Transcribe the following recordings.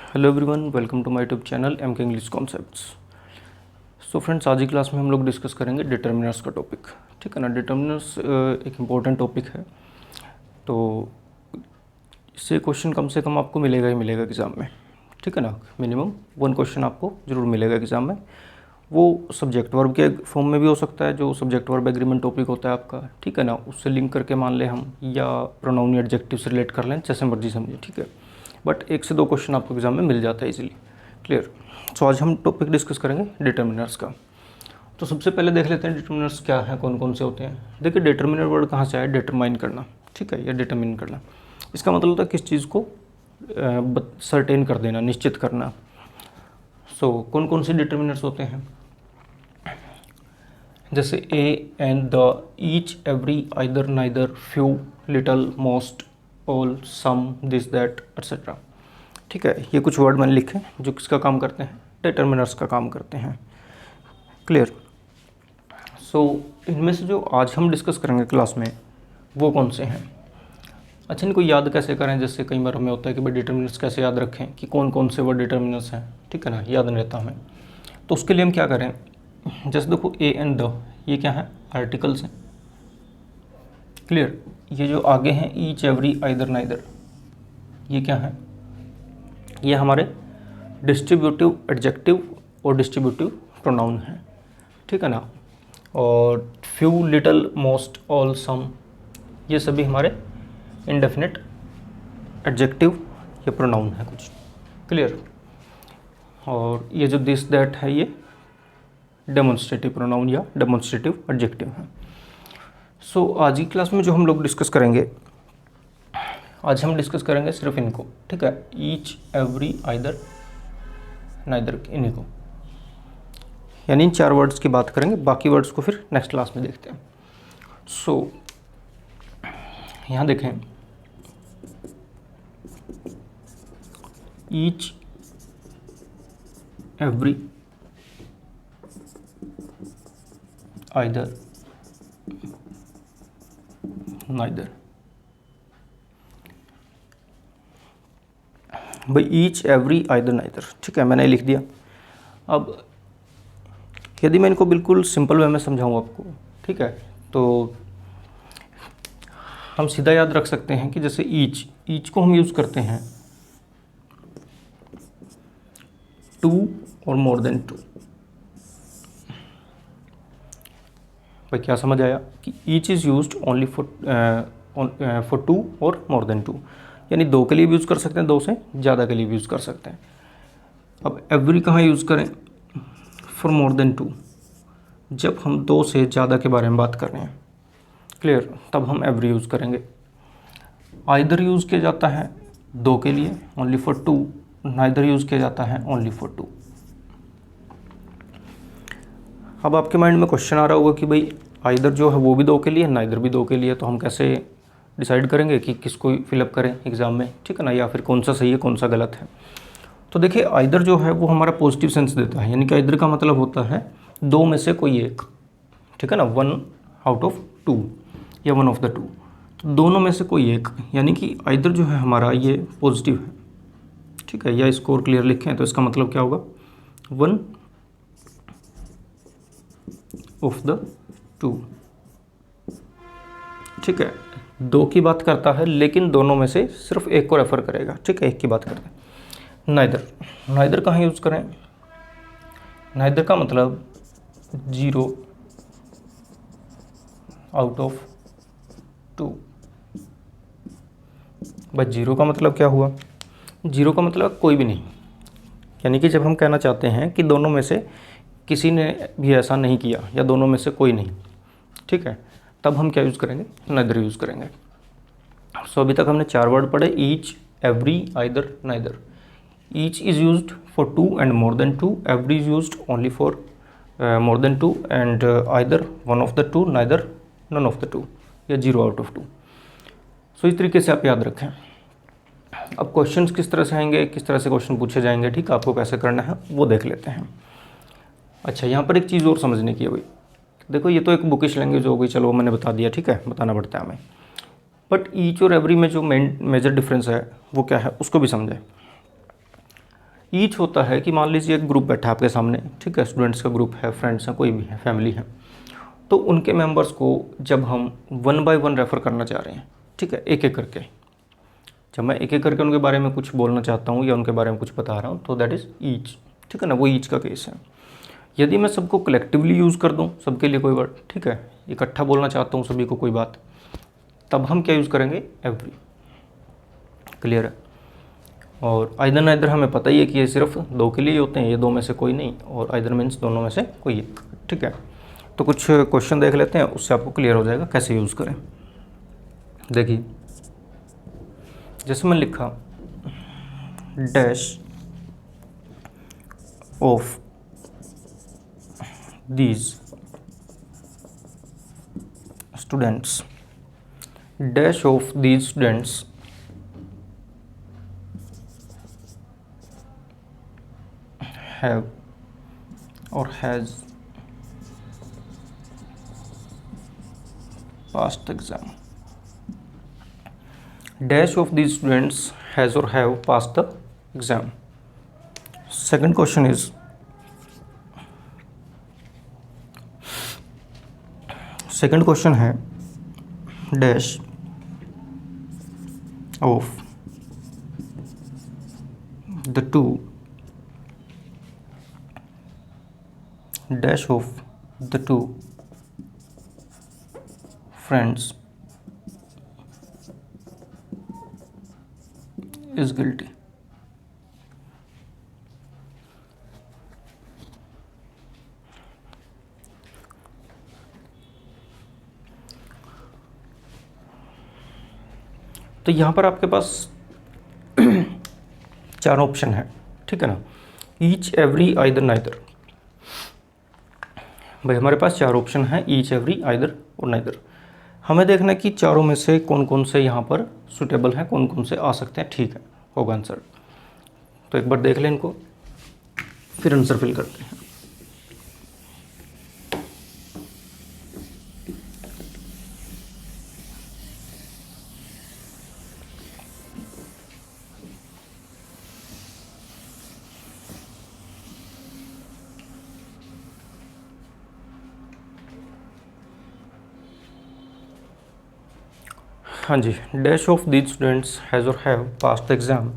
Hello everyone, welcome to my YouTube channel M K English concepts. So friends, आज की class में हम लोग डिस्कस करेंगे डिटर्मिनर्स का टॉपिक। ठीक है ना। डिटर्मिनर्स एक इम्पॉर्टेंट टॉपिक है, तो इससे क्वेश्चन कम से कम आपको मिलेगा ही मिलेगा एग्ज़ाम में। ठीक है ना। मिनिमम 1 क्वेश्चन आपको ज़रूर मिलेगा एग्ज़ाम में। वो सब्जेक्ट वर्ब के फॉर्म में भी हो सकता है, जो सब्जेक्ट वर्ब एग्रीमेंट टॉपिक होता है आपका। ठीक है ना। उससे लिंक करके मान लें हम, या प्रोनाउन या एडजेक्टिव से रिलेट कर लें, जैसे मर्जी समझिए। ठीक है। बट 1 से 2 क्वेश्चन आपको एग्जाम में मिल जाता है इजीली। क्लियर। सो आज हम टॉपिक डिस्कस करेंगे डिटर्मिनर्स का। तो सबसे पहले देख लेते हैं डिटर्मिनर्स क्या है, कौन कौन से होते हैं। देखिए, डिटर्मिनर वर्ड कहाँ से आया? डिटरमाइन करना। ठीक है, या डिटरमिन करना। इसका मतलब होता है किस चीज़ को सर्टेन कर देना, निश्चित करना। सो कौन कौन से डिटर्मिनर्स होते हैं? जैसे a and the, each, every, either, neither, few, little, most, all, some, this, that, etcetera. ठीक है, ये कुछ वर्ड मैंने लिखे जो किसका काम करते हैं? डिटर्मिनर्स का काम करते हैं। क्लियर। सो इनमें से जो आज हम डिस्कस करेंगे क्लास में, वो कौन से हैं? अच्छा, इनको याद कैसे करें? जैसे कई बार हमें होता है कि भाई डिटर्मिनर्स कैसे याद रखें, कि कौन कौन से वर्ड डिटर्मिनर्स हैं। ठीक है ना, याद नहीं रहता हमें। तो उसके लिए हम क्या करें? जैसे देखो, ए एंड द, ये क्या है? आर्टिकल्स हैं। क्लियर। ये जो आगे हैं, ईच, एवरी, आइदर, नाइदर, ये क्या है? ये हमारे डिस्ट्रीब्यूटिव एडजेक्टिव और डिस्ट्रीब्यूटिव प्रोनाउन है। ठीक है ना। और फ्यू, लिटल, मोस्ट, ऑल, सम, ये सभी हमारे इंडेफिनिट एडजेक्टिव या प्रोनाउन है कुछ। क्लियर। और ये जो दिस, दैट है, ये डेमोन्स्ट्रेटिव प्रोनाउन या डेमोन्स्ट्रेटिव एडजेक्टिव है। सो आज की क्लास में जो हम लोग डिस्कस करेंगे, आज हम डिस्कस करेंगे सिर्फ इनको। ठीक है, ईच, एवरी, आइदर, नाइदर, इन्हीं को, यानी इन 4 वर्ड्स की बात करेंगे। बाकी वर्ड्स को फिर नेक्स्ट क्लास में देखते हैं। सो यहाँ देखें, ईच, एवरी, आइदर, नाइदर। भाई ईच, एवरी, आइदर, नाइदर, ठीक है, मैंने लिख दिया। अब यदि मैं इनको बिल्कुल सिंपल वे में समझाऊँ आपको, ठीक है, तो हम सीधा याद रख सकते हैं कि जैसे ईच, ईच को हम यूज़ करते हैं टू और मोर देन टू। भाई क्या समझ आया? कि each is used only for two और मोर देन टू, यानी 2 के लिए भी यूज़ कर सकते हैं, 2 से ज़्यादा के लिए भी यूज़ कर सकते हैं। अब एवरी कहाँ यूज़ करें? फॉर मोर देन टू, जब हम 2 से ज़्यादा के बारे में बात कर रहे हैं। क्लियर, तब हम एवरी यूज़ करेंगे। आइदर यूज़ किया जाता है 2 के लिए, only for two. Neither use किया जाता है ओनली फॉर टू। अब आपके माइंड में क्वेश्चन आ रहा होगा कि भाई आइदर जो है वो भी 2 के लिए, नाइदर भी 2 के लिए, तो हम कैसे डिसाइड करेंगे कि किसको फिलअप करें एग्ज़ाम में? ठीक है ना, या फिर कौन सा सही है कौन सा गलत है? तो देखिए, आइदर जो है वो हमारा पॉजिटिव सेंस देता है, यानी कि आइदर का मतलब होता है 2 में से कोई एक। ठीक है ना, 1 आउट ऑफ 2 या 1 ऑफ द 2, तो दोनों में से कोई एक, यानी कि आइदर जो है हमारा ये पॉजिटिव है। ठीक है, या इसको और क्लियर लिखें तो इसका मतलब क्या होगा? 1 ऑफ द 2। ठीक है, 2 की बात करता है, लेकिन दोनों में से सिर्फ एक को रेफर करेगा। ठीक है, एक की बात करता है। नाइदर, नाइदर कहाँ यूज़ करें? नाइदर का मतलब 0 आउट ऑफ 2। बस 0 का मतलब क्या हुआ? 0 का मतलब कोई भी नहीं, यानी कि जब हम कहना चाहते हैं कि दोनों में से किसी ने भी ऐसा नहीं किया, या दोनों में से कोई नहीं, ठीक है, तब हम क्या यूज़ करेंगे? नाइदर यूज़ करेंगे। सो अभी तक हमने 4 वर्ड पढ़े, each, every, either, neither. Each is used for 2 and more than 2, every is used only for more than 2, and either 1 of the 2, neither none of the 2, या 0 आउट ऑफ 2। सो इस तरीके से आप याद रखें। अब क्वेश्चंस किस तरह से आएंगे, किस तरह से क्वेश्चन पूछे जाएंगे, ठीक है, आपको कैसे करना है वो देख लेते हैं। अच्छा, यहाँ पर एक चीज़ और समझने की है भाई। देखो, ये तो एक बुकिश लैंग्वेज हो गई, चलो मैंने बता दिया, ठीक है, बताना पड़ता है हमें। बट ईच और एवरी में जो मेजर डिफरेंस है वो क्या है, उसको भी समझें। ईच होता है कि मान लीजिए एक ग्रुप बैठा है आपके सामने, ठीक है, स्टूडेंट्स का ग्रुप है, फ्रेंड्स हैं, कोई भी है, फैमिली है, तो उनके मेंबर्स को जब हम वन बाय वन रेफ़र करना चाह रहे हैं, ठीक है, एक एक करके, जब मैं एक एक करके उनके बारे में कुछ बोलना चाहता हूँ या उनके बारे में कुछ बता रहा हूँ, तो दैट इज़ ईच, ठीक है ना, वो ईच का केस है। यदि मैं सबको कलेक्टिवली यूज़ कर दूँ, सबके लिए कोई वर्ड, ठीक है, इकट्ठा बोलना चाहता हूँ सभी को कोई बात, तब हम क्या यूज़ करेंगे, एवरी। क्लियर है। और आइदर नाइदर हमें पता ही है कि ये सिर्फ दो के लिए ही होते हैं, ये दो में से कोई नहीं, और आइदर मीन्स दोनों में से कोई एक, ठीक है। तो कुछ क्वेश्चन देख लेते हैं, उससे आपको क्लियर हो जाएगा कैसे यूज़ करें। देखिए, जैसे मैं लिखा dash of these students, dash of these students have or has passed exam. Dash of these students has or have passed the exam. Second question is, second question है dash of the two dash of the two friends is guilty. तो यहाँ पर आपके पास चार option है, ठीक है ना, ईच, एवरी, आइदर, नाइदर। भाई हमारे पास चार ऑप्शन हैं, each, every, either or neither. हमें देखना है कि चारों में से कौन कौन से यहाँ पर सुटेबल हैं, कौन कौन से आ सकते हैं, ठीक है, होगा आंसर। तो एक बार देख लें इनको, फिर आंसर फिल करते हैं। हाँ जी, dash of these students has or have pass the exam,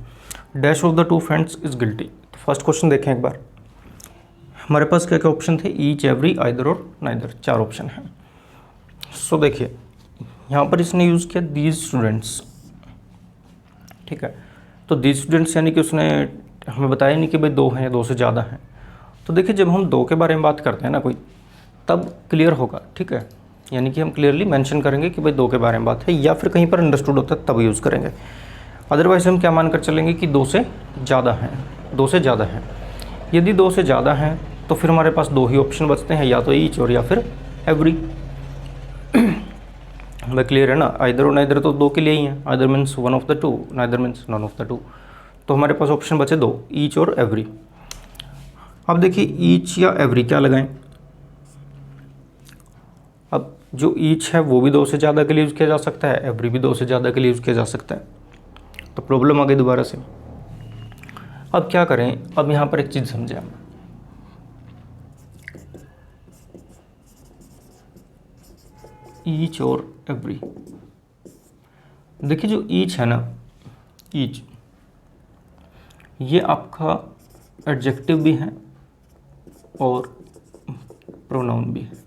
dash of the two friends is guilty. तो फर्स्ट क्वेश्चन देखें एक बार, हमारे पास क्या क्या ऑप्शन थे, each, every, either or neither, चार ऑप्शन हैं। सो देखिए, यहाँ पर इसने यूज़ किया दीज स्टूडेंट्स, ठीक है, तो दीज स्टूडेंट्स यानी कि उसने हमें बताया नहीं कि भाई दो हैं या दो से ज़्यादा हैं। तो देखिए, जब हम दो के बारे में बात करते हैं ना कोई, तब क्लियर होगा, ठीक है, यानी कि हम क्लियरली मेंशन करेंगे कि भाई दो के बारे में बात है, या फिर कहीं पर अंडरस्टूड होता है तब यूज़ करेंगे। अदरवाइज हम क्या मानकर चलेंगे कि दो से ज़्यादा हैं, दो से ज़्यादा हैं। यदि दो से ज़्यादा हैं तो फिर हमारे पास दो ही ऑप्शन बचते हैं, या तो ईच और या फिर एवरी। भाई क्लियर है ना, आइदर और नाइदर तो दो के लिए ही हैं, either means one of the two, neither means none of the two. तो हमारे पास ऑप्शन बचे दो, ईच और एवरी। अब देखिए, ईच या एवरी क्या लगाएं। अब जो ईच है वो भी दो से ज़्यादा के लिए यूज़ किया जा सकता है, एवरी भी दो से ज़्यादा के लिए यूज़ किया जा सकता है। तो प्रॉब्लम आ गई दोबारा से। अब क्या करें, अब यहाँ पर एक चीज़ समझें हम, ईच और एवरी। देखिए, जो ईच है ना, ईच ये आपका एडजेक्टिव भी है और प्रोनाउन भी है,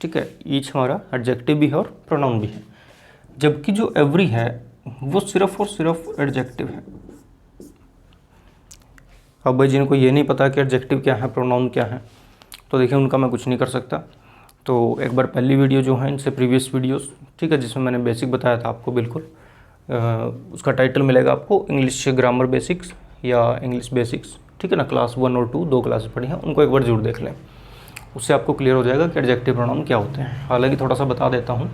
ठीक है, ईच हमारा एडजेक्टिव भी है और प्रोनाउन भी है। जबकि जो एवरी है वो सिर्फ और सिर्फ एडजेक्टिव है। अब भाई जिनको ये नहीं पता कि एडजेक्टिव क्या है, प्रोनाउन क्या है, तो देखिए उनका मैं कुछ नहीं कर सकता। तो एक बार पहली वीडियो जो है इनसे प्रीवियस वीडियोस, ठीक है, जिसमें मैंने बेसिक बताया था आपको, बिल्कुल उसका टाइटल मिलेगा आपको, इंग्लिश ग्रामर बेसिक्स या इंग्लिश बेसिक्स, ठीक है ना, क्लास 1 और 2 दो क्लासेस पढ़ी हैं, उनको एक बार जरूर देख लें, उससे आपको क्लियर हो जाएगा कि एडजेक्टिव प्रोनाउन क्या होते हैं। हालांकि थोड़ा सा बता देता हूँ,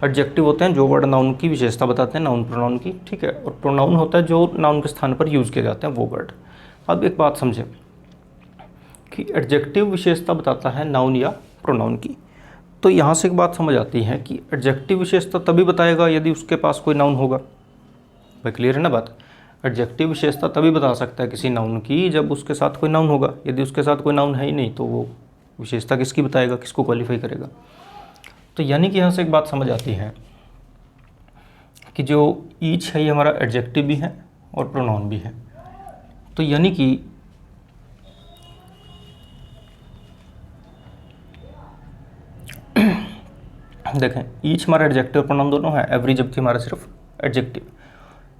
एडजेक्टिव होते हैं जो वर्ड नाउन की विशेषता बताते हैं, नाउन प्रोनाउन की, ठीक है, और प्रोनाउन होता है जो नाउन के स्थान पर यूज़ किए जाते हैं वो वर्ड। अब एक बात समझें कि एडजेक्टिव विशेषता बताता है नाउन या प्रोनाउन की। तो यहाँ से एक बात समझ आती है कि एडजेक्टिव विशेषता तभी बताएगा यदि उसके पास कोई नाउन होगा। भाई क्लियर है ना बात। एडजेक्टिव विशेषता तभी बता सकता है किसी नाउन की जब उसके साथ कोई नाउन होगा। यदि उसके साथ कोई नाउन है ही नहीं तो वो विशेषता किसकी बताएगा, किसको क्वालिफाई करेगा। तो यानी कि यहाँ से एक बात समझ आती है कि जो ईच है ये हमारा एडजेक्टिव भी है और प्रोनाउन भी है। तो यानी कि देखें, ईच हमारा एडजेक्टिव प्रोनाउन दोनों है, एवरी जबकि हमारा सिर्फ एडजेक्टिव।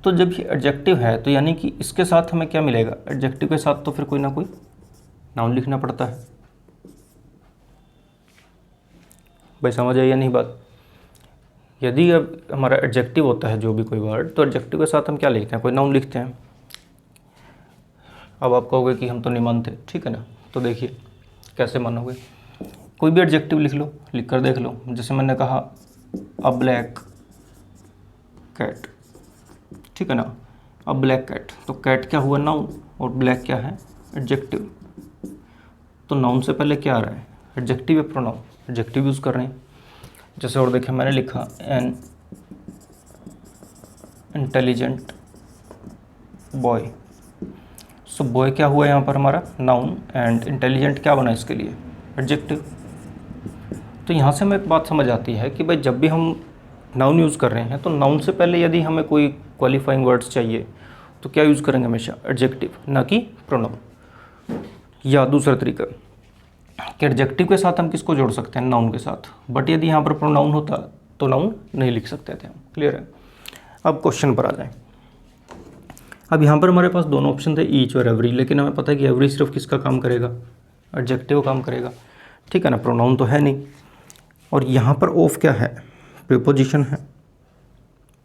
तो जब ये एडजेक्टिव है तो यानी कि इसके साथ हमें क्या मिलेगा, एडजेक्टिव के साथ तो फिर कोई ना कोई नाउन लिखना पड़ता है। भाई समझ आई या नहीं बात। यदि अब हमारा एडजेक्टिव होता है जो भी कोई वर्ड, तो एडजेक्टिव के साथ हम क्या लिखते हैं, कोई नाउन लिखते हैं। अब आप कहोगे कि हम तो नहीं मानते, ठीक है ना। तो देखिए कैसे मानोगे, कोई भी एडजेक्टिव लिख लो, लिख कर देख लो। जैसे मैंने कहा अ ब्लैक कैट, ठीक है ना, अ ब्लैक कैट, तो कैट क्या हुआ, नाउन, और ब्लैक क्या है, एडजेक्टिव। तो नाउन से पहले क्या आ रहा है, एडजेक्टिव या प्रोनाउन, एडजेक्टिव यूज़ कर रहे हैं। जैसे और देखें, मैंने लिखा an intelligent boy. So boy क्या हुआ यहाँ पर हमारा, नाउन, एंड इंटेलिजेंट क्या बना इसके लिए, एडजेक्टिव। तो यहाँ से हमें एक बात समझ आती है कि भाई जब भी हम नाउन यूज़ कर रहे हैं तो नाउन से पहले यदि हमें कोई क्वालिफाइंग वर्ड्स चाहिए तो क्या यूज़ करेंगे, हमेशा एडजेक्टिव, ना कि प्रोनाउन। या दूसरा तरीका कि एडजेक्टिव के साथ हम किसको जोड़ सकते हैं, नाउन के साथ। बट यदि यहाँ पर प्रोनाउन होता तो नाउन नहीं लिख सकते थे हम। क्लियर है। अब क्वेश्चन पर आ जाएं। अब यहाँ पर हमारे पास दोनों ऑप्शन थे, ईच और एवरी, लेकिन हमें पता है कि एवरी सिर्फ किसका काम करेगा, एडजेक्टिव काम करेगा, ठीक है ना, प्रोनाउन तो है नहीं। और यहाँ पर ऑफ क्या है, प्रीपोजिशन है।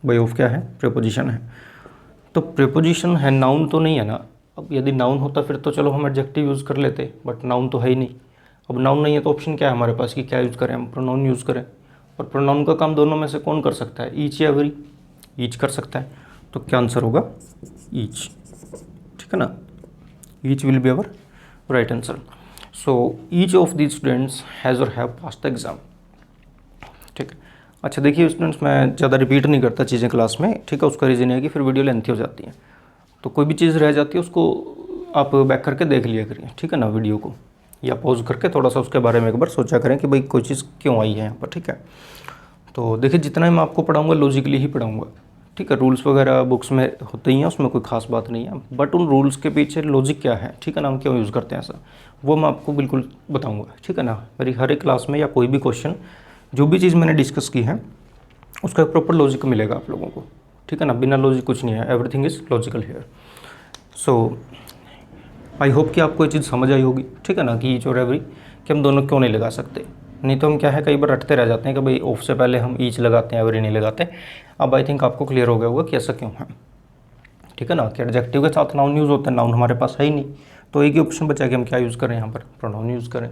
भाई ऑफ क्या है, प्रीपोजिशन है। तो प्रीपोजिशन है, नाउन तो नहीं है ना। अब यदि नाउन होता फिर तो चलो हम एडजेक्टिव यूज़ कर लेते, बट नाउन तो है ही नहीं। अब नाउन नहीं है तो ऑप्शन क्या है हमारे पास कि क्या यूज़ करें, हम प्रोनाउन यूज़ करें। और प्रोनाउन का काम दोनों में से कौन कर सकता है, ईच या एवरी, ईच कर सकता है। तो क्या आंसर होगा, ईच, ठीक है ना, each will be our right answer. So each of the students has or have pass the exam, ठीक है। अच्छा देखिए स्टूडेंट्स, मैं ज़्यादा रिपीट नहीं करता चीज़ें क्लास में, ठीक है। उसका रीज़न है कि फिर वीडियो लेंथी हो जाती है, तो कोई भी चीज़ रह जाती है उसको आप बैक करके देख लिया करिए, ठीक है ना, वीडियो को, या पॉज करके थोड़ा सा उसके बारे में एक बार सोचा करें कि भाई कोई चीज़ क्यों आई है यहाँ पर, ठीक है। तो देखिए जितना मैं आपको पढ़ाऊँगा लॉजिकली ही पढ़ाऊँगा, ठीक है। रूल्स वगैरह बुक्स में होते ही हैं, उसमें कोई खास बात नहीं है, बट उन रूल्स के पीछे लॉजिक क्या है, ठीक है ना, हम क्यों यूज़ करते हैं ऐसा, वो मैं आपको बिल्कुल बताऊँगा, ठीक है ना। मेरी हर एक क्लास में या कोई भी क्वेश्चन, जो भी चीज़ मैंने डिस्कस की है उसका एक प्रॉपर लॉजिक मिलेगा आप लोगों को, ठीक है ना। बिना लॉजिक कुछ नहीं है, everything is logical here. So I hope कि आपको ये चीज़ समझ आई होगी, ठीक है ना, कि ईच और एवरी कि हम दोनों क्यों नहीं लगा सकते। नहीं तो हम क्या है कई बार रटते रह जाते हैं कि भाई ऑफ से पहले हम ईच लगाते हैं, एवरी नहीं लगाते। अब आई थिंक आपको क्लियर हो गया होगा कि ऐसा क्यों है, ठीक है ना, कि एडजेक्टिव के साथ नाउन यूज़ होता है, नाउन हमारे पास है ही नहीं, तो एक ही ऑप्शन बचा कि हम क्या यूज़ करें यहाँ पर, प्रोनाउन यूज़ करें।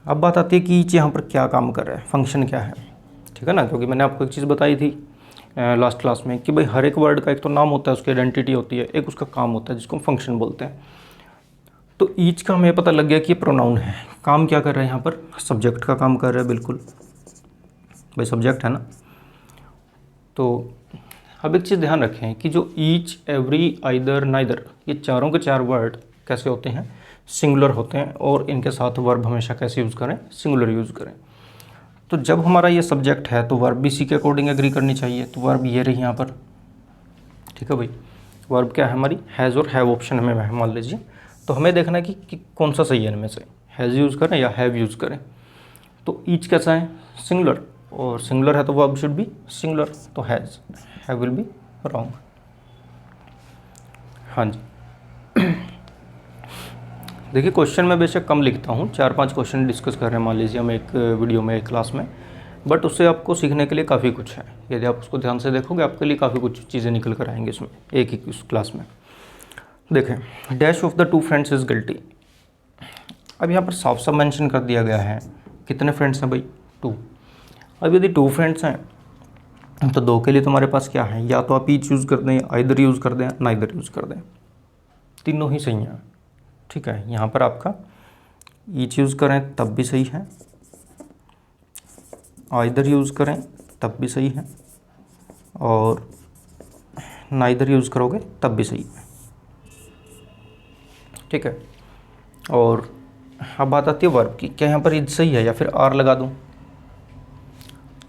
अब बात आती है कि ईच यहाँ पर क्या काम कर रहा है, फंक्शन क्या है, ठीक है ना। क्योंकि मैंने आपको एक चीज़ बताई थी लास्ट क्लास में कि भाई हर एक वर्ड का एक तो नाम होता है, उसकी आइडेंटिटी होती है, एक उसका काम होता है जिसको हम फंक्शन बोलते हैं। तो ईच का हमें पता लग गया कि ये प्रोनाउन है, काम क्या कर रहा है यहाँ पर, सब्जेक्ट का काम कर रहा है, बिल्कुल भाई सब्जेक्ट है ना। तो अब एक चीज़ ध्यान रखें कि जो ईच, एवरी, आइदर, नाइदर, ये चारों के चार वर्ड कैसे होते हैं, सिंगुलर होते हैं, और इनके साथ वर्ब हमेशा कैसे यूज़ करें, सिंगुलर यूज़ करें। तो जब हमारा ये सब्जेक्ट है तो वर्ब भी इसी के अकॉर्डिंग एग्री करनी चाहिए। तो वर्ब ये रही यहाँ पर, ठीक है भाई। वर्ब क्या है हमारी, हैज़ और हैव ऑप्शन हमें मान लीजिए। तो हमें देखना है कि कौन सा सही है इनमें से, हैज़ यूज़ करें या हैव यूज़ करें। तो ईच कैसा है, सिंगुलर, और सिंगुलर है तो वर्ब शुड बी सिंगुलर, तो हैव विल बी रॉन्ग। हाँ जी देखिए क्वेश्चन मैं बेशक कम लिखता हूँ, 4-5 क्वेश्चन डिस्कस कर रहे हैं मान लीजिए हम एक वीडियो में, एक क्लास में, बट उससे आपको सीखने के लिए काफ़ी कुछ है। यदि आप उसको ध्यान से देखोगे आपके लिए काफ़ी कुछ चीज़ें निकल कर आएंगी इसमें, एक ही उस क्लास में। देखें, dash of the 2 friends is guilty. अब यहाँ पर साफ साफ मेंशन कर दिया गया है, कितने फ्रेंड्स हैं भाई, 2। अब यदि 2 फ्रेंड्स हैं तो 2 के लिए तुम्हारे पास क्या है, या तो आप ईच यूज़ कर दें, आइदर यूज़ कर दें, नाइदर यूज़ कर दें, तीनों ही सही हैं, ठीक है। यहाँ पर आपका ईच यूज़ करें तब भी सही है, आइदर यूज़ करें तब भी सही है, और नाइदर यूज़ करोगे तब भी सही है, ठीक है। और अब बात आती है वर्ब की, क्या यहाँ पर इज सही है या फिर आर लगा दूँ।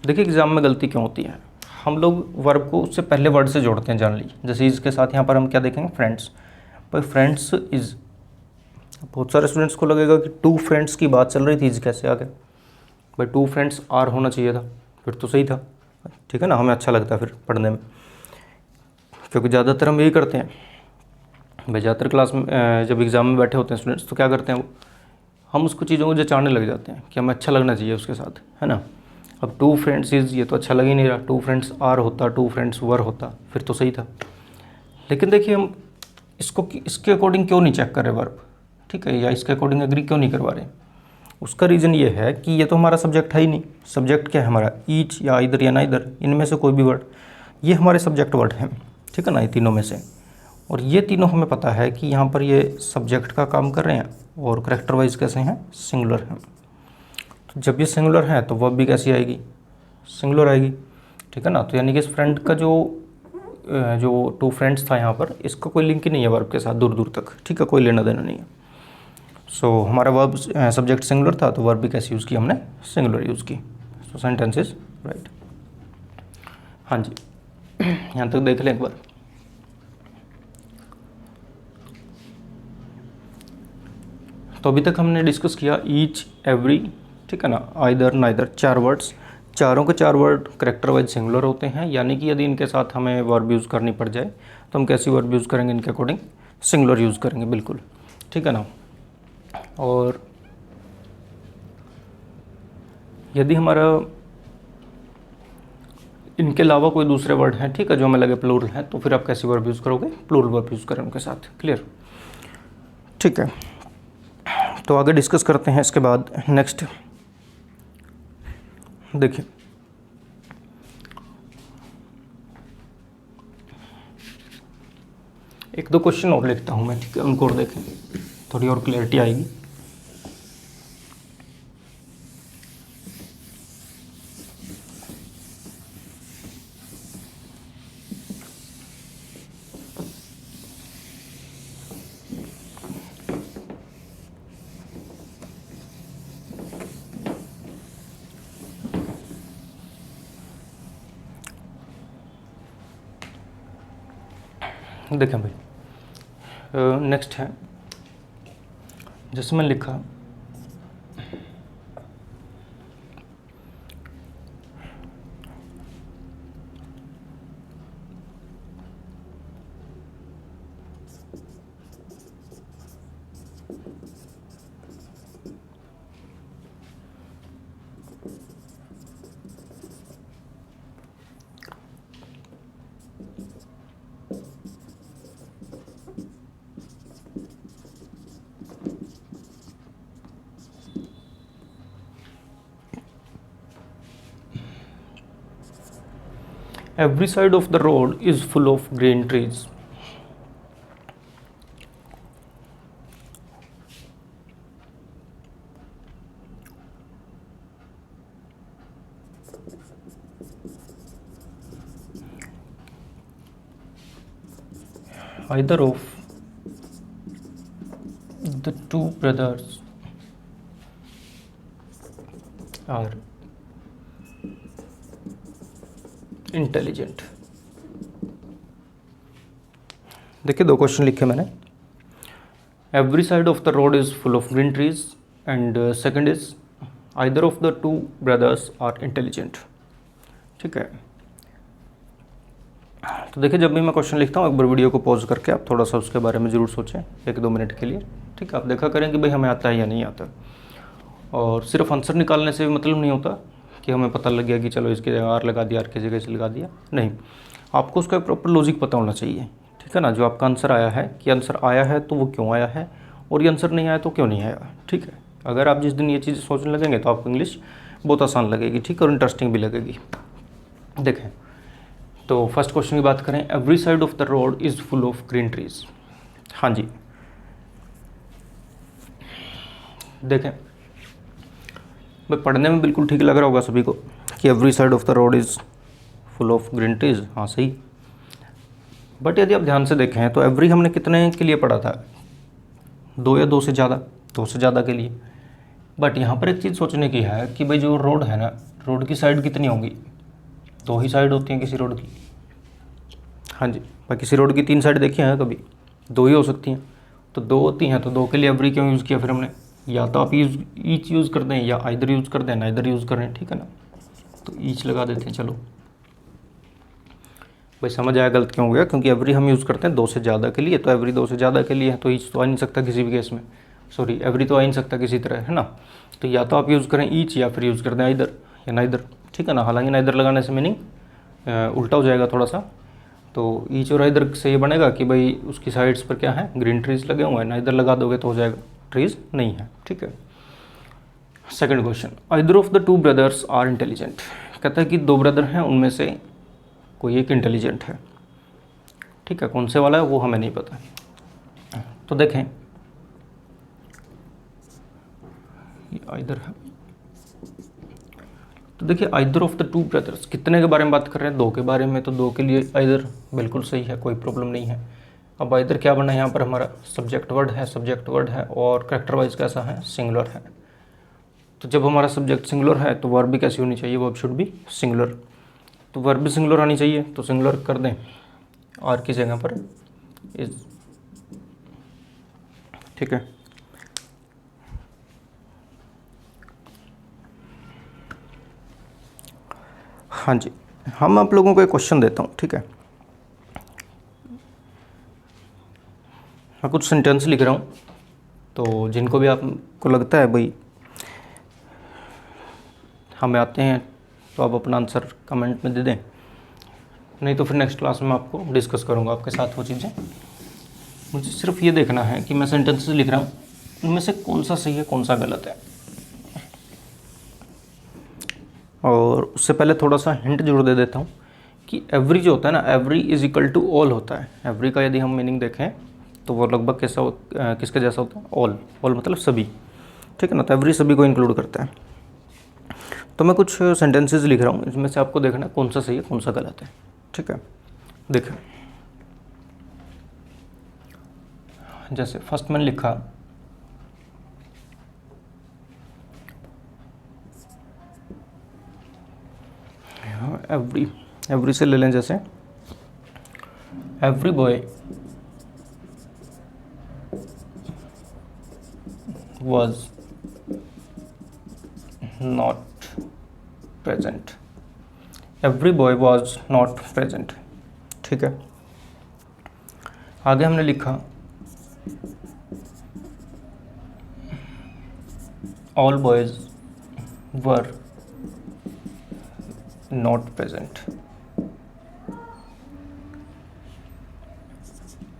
देखिए एग्जाम में गलती क्यों होती है, हम लोग वर्ब को उससे पहले वर्ड से जोड़ते हैं जनरली। जैसे इज के साथ यहाँ पर हम क्या देखेंगे, फ्रेंड्स, भाई फ्रेंड्स इज, बहुत सारे स्टूडेंट्स को लगेगा कि टू फ्रेंड्स की बात चल रही थी, इज कैसे आ गया, भाई टू फ्रेंड्स आर होना चाहिए था, फिर तो सही था, ठीक है ना, हमें अच्छा लगता है फिर पढ़ने में, क्योंकि ज़्यादातर हम यही करते हैं भाई। ज़्यादातर क्लास में जब एग्ज़ाम में बैठे होते हैं स्टूडेंट्स तो क्या करते हैं वो, हम उसको चीज़ों को जचाने लग जाते हैं कि हमें अच्छा लगना चाहिए उसके साथ, है ना। अब टू फ्रेंड्स इज़, ये तो अच्छा लग ही नहीं रहा, टू फ्रेंड्स आर होता, टू फ्रेंड्स वर होता, फिर तो सही था। लेकिन देखिए हम इसको इसके अकॉर्डिंग क्यों नहीं चेक कर रहे वर्ब, ठीक है, या इसके अकॉर्डिंग एग्री क्यों नहीं करवा रहे। उसका रीज़न ये है कि ये तो हमारा सब्जेक्ट है ही नहीं। सब्जेक्ट क्या है हमारा, ईच या इधर या नाइदर, इनमें से कोई भी वर्ड, ये हमारे सब्जेक्ट वर्ड हैं, ठीक है ना, ये तीनों में से। और ये तीनों हमें पता है कि यहाँ पर ये सब्जेक्ट का काम कर रहे हैं और करेक्टर वाइज कैसे हैं, सिंगुलर हैं। तो जब ये सिंगुलर है तो वर्ब भी कैसी आएगी, सिंगुलर आएगी, ठीक है ना। तो यानी कि इस फ्रेंड का जो टू फ्रेंड्स था यहाँ पर, इसका कोई लिंक ही नहीं है वर्ब के साथ दूर दूर तक, ठीक है, कोई लेना देना नहीं है। सो हमारा वर्ब सब्जेक्ट सिंगुलर था तो वर्ब भी कैसे यूज़ की हमने, सिंगुलर यूज़ की। सो सेंटेंस इज राइट। हाँ जी, यहाँ तक देख लें एक बार। तो अभी तक हमने डिस्कस किया ईच, एवरी, ठीक है ना, आइदर, नाइदर, चार वर्ड्स, चारों के चार वर्ड करेक्टर वाइज सिंगुलर होते हैं, यानी कि यदि इनके साथ हमें वर्ब यूज़ करनी पड़ जाए तो हम कैसी वर्ब यूज़ करेंगे, इनके अकॉर्डिंग सिंगुलर यूज़ करेंगे, बिल्कुल, ठीक है ना। और यदि हमारा इनके अलावा कोई दूसरे वर्ड हैं, ठीक है, जो हमें लगे प्लूरल हैं, तो फिर आप कैसी वर्ब यूज़ करोगे, प्लूरल वर्ब यूज़ करें उनके साथ, क्लियर, ठीक है। तो आगे डिस्कस करते हैं इसके बाद नेक्स्ट। देखिए एक दो क्वेश्चन और लिखता हूँ मैं, ठीक है, उनको और देखें, थोड़ी और क्लैरिटी आएगी। देखें भाई, नेक्स्ट है, जैसे मैंने लिखा every side of the road is full of green trees. Either of the two brothers are intelligent. देखिए दो क्वेश्चन लिखे मैंने, every side of the road is full of green trees and second is either of the two brothers are intelligent, ठीक है। तो देखिए जब भी मैं क्वेश्चन लिखता हूँ एक बार वीडियो को पॉज करके आप थोड़ा सा उसके बारे में ज़रूर सोचें, एक दो मिनट के लिए, ठीक है। आप देखा करें कि भाई हमें आता है या नहीं आता, और सिर्फ आंसर निकालने से भी मतलब नहीं होता कि हमें पता लग गया कि चलो इसकी जगह आर लगा दिया, आर की जगह से लगा दिया, नहीं, आपको उसका प्रॉपर लॉजिक पता होना चाहिए, ठीक है ना। जो आपका आंसर आया है कि आंसर आया है तो वो क्यों आया है, और ये आंसर नहीं आया तो क्यों नहीं आया, ठीक है। अगर आप जिस दिन ये चीज़ें सोचने लगेंगे तो आपको इंग्लिश बहुत आसान लगेगी, ठीक है, और इंटरेस्टिंग भी लगेगी। देखें तो फर्स्ट क्वेश्चन की बात करें, every side of the road is full of green trees. हाँ जी, देखें भाई पढ़ने में बिल्कुल ठीक लग रहा होगा सभी को कि every side of the road is full of green trees, हाँ सही। बट यदि आप ध्यान से देखें तो एवरी हमने कितने के लिए पढ़ा था, 2 या 2 से ज़्यादा, 2 से ज़्यादा के लिए। बट यहाँ पर एक चीज़ सोचने की है कि भाई जो रोड है ना, रोड की साइड कितनी होंगी, 2 ही साइड होती हैं किसी रोड की। हाँ जी, भाई किसी रोड की 3 साइड देखी हैं कभी, 2 ही हो सकती हैं। तो 2 होती हैं, तो 2 के लिए एवरी क्यों यूज़ किया फिर हमने? या तो आप ईच यूज़ कर दें, या आइदर यूज़ कर दें, नाइदर यूज़ करें, ठीक है ना। तो ईच लगा देते हैं। चलो भाई समझ आया गलत क्यों हो गया, क्योंकि एवरी हम यूज़ करते हैं 2 से ज़्यादा के लिए, तो एवरी 2 से ज़्यादा के लिए है, तो ईच तो आ नहीं सकता किसी भी केस में, सॉरी एवरी तो आ नहीं सकता किसी तरह, है ना। तो या तो आप यूज़ करें ईच, या फिर यूज़ कर दें आइदर या नाइदर, ठीक है ना। हालांकि नाइदर लगाने से मीनिंग उल्टा हो जाएगा थोड़ा सा। तो ईच और आइदर से ये बनेगा कि भाई उसकी साइड्स पर क्या है, ग्रीन ट्रीज लगे हुए हैं, नाइदर लगा दोगे तो हो जाएगा ट्रीज नहीं है, ठीक है। Second question, either of the 2 brothers are intelligent. कहता है कि 2 ब्रदर हैं, उनमें से कोई एक इंटेलिजेंट है, ठीक है। कौन से वाला है वो हमें नहीं पता। तो देखें ये आइदर है, तो देखिए आइदर ऑफ द 2 ब्रदर्स, कितने के बारे में बात कर रहे हैं, 2 के बारे में, तो 2 के लिए आइदर बिल्कुल सही है, कोई प्रॉब्लम नहीं है। अब आइदर क्या बना है यहाँ पर, हमारा सब्जेक्ट वर्ड है, सब्जेक्ट वर्ड है, और कैरेक्टर वाइज कैसा है, सिंगुलर है। तो जब हमारा सब्जेक्ट सिंगुलर है तो वर्ब भी कैसी होनी चाहिए, वर्ब शुड बी सिंगुलर। तो वर्ब भी सिंगुलर आनी चाहिए, तो सिंगुलर कर दें आर की जगह पर इज, ठीक है। हाँ जी, हम आप लोगों को एक क्वेश्चन देता हूँ, ठीक है। मैं कुछ सेंटेंस लिख रहा हूँ, तो जिनको भी आपको लगता है भाई हमें आते हैं, तो आप अपना आंसर कमेंट में दे दें, नहीं तो फिर नेक्स्ट क्लास में आपको डिस्कस करूँगा आपके साथ वो चीज़ें। मुझे सिर्फ ये देखना है कि मैं सेंटेंसेस लिख रहा हूँ, उनमें से कौन सा सही है कौन सा गलत है। और उससे पहले थोड़ा सा हिंट जरूर दे देता हूँ कि एवरी जो होता है ना, every is equal to all होता है। एवरी का यदि हम मीनिंग देखें तो वो लगभग कैसा किसके जैसा होता है, ऑल। ऑल मतलब सभी, ठीक है ना। तो एवरी सभी को इंक्लूड करता है। तो मैं कुछ सेंटेंसेस लिख रहा हूँ, इसमें से आपको देखना कौन सा सही है कौन सा गलत है, ठीक है। देखें, जैसे फर्स्ट मैंने लिखा एवरी, एवरी से ले लें, जैसे every boy was not present, every boy was not present, ठीक है। आगे हमने लिखा all boys were not present,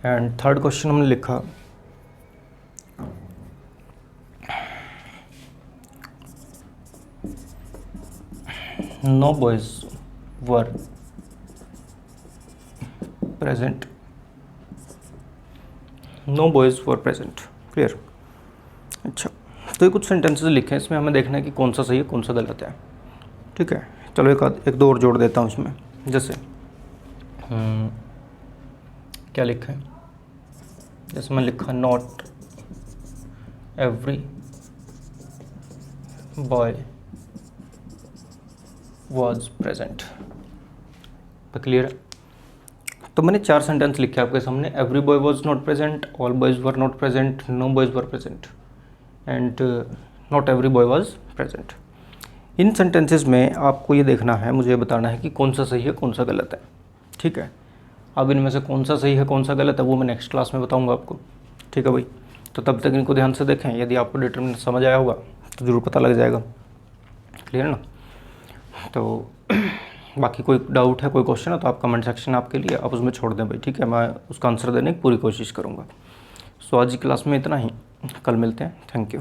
and third question हमने लिखा no boys were present, no boys were present, clear. अच्छा, तो ये कुछ सेंटेंसेस लिखे हैं, इसमें हमें देखना है कि कौन सा सही है कौन सा गलत है, ठीक है। चलो एक दो और जोड़ देता हूँ इसमें, जैसे क्या लिखा है, जैसे मैं लिखा not every boy was present, तो क्लियर है। तो मैंने 4 सेंटेंस लिखे आपके सामने, every boy was not present, all boys were not present, no boys were present, and not every boy was present. इन सेंटेंसेस में आपको ये देखना है, मुझे बताना है कि कौन सा सही है कौन सा गलत है, ठीक है। अब इनमें से कौन सा सही है कौन सा गलत है वो मैं नेक्स्ट क्लास में बताऊँगा आपको, ठीक है भाई। तो तब तक इनको ध्यान से देखें, यदि आपको डिटरमिनेंट समझ आया होगा तो ज़रूर पता लग जाएगा, क्लियर ना। तो बाकी कोई डाउट है कोई क्वेश्चन है तो आप कमेंट सेक्शन आपके लिए, आप उसमें छोड़ दें भाई, ठीक है। मैं उसका आंसर देने की पूरी कोशिश करूँगा। सो आज की क्लास में इतना ही, कल मिलते हैं, थैंक यू।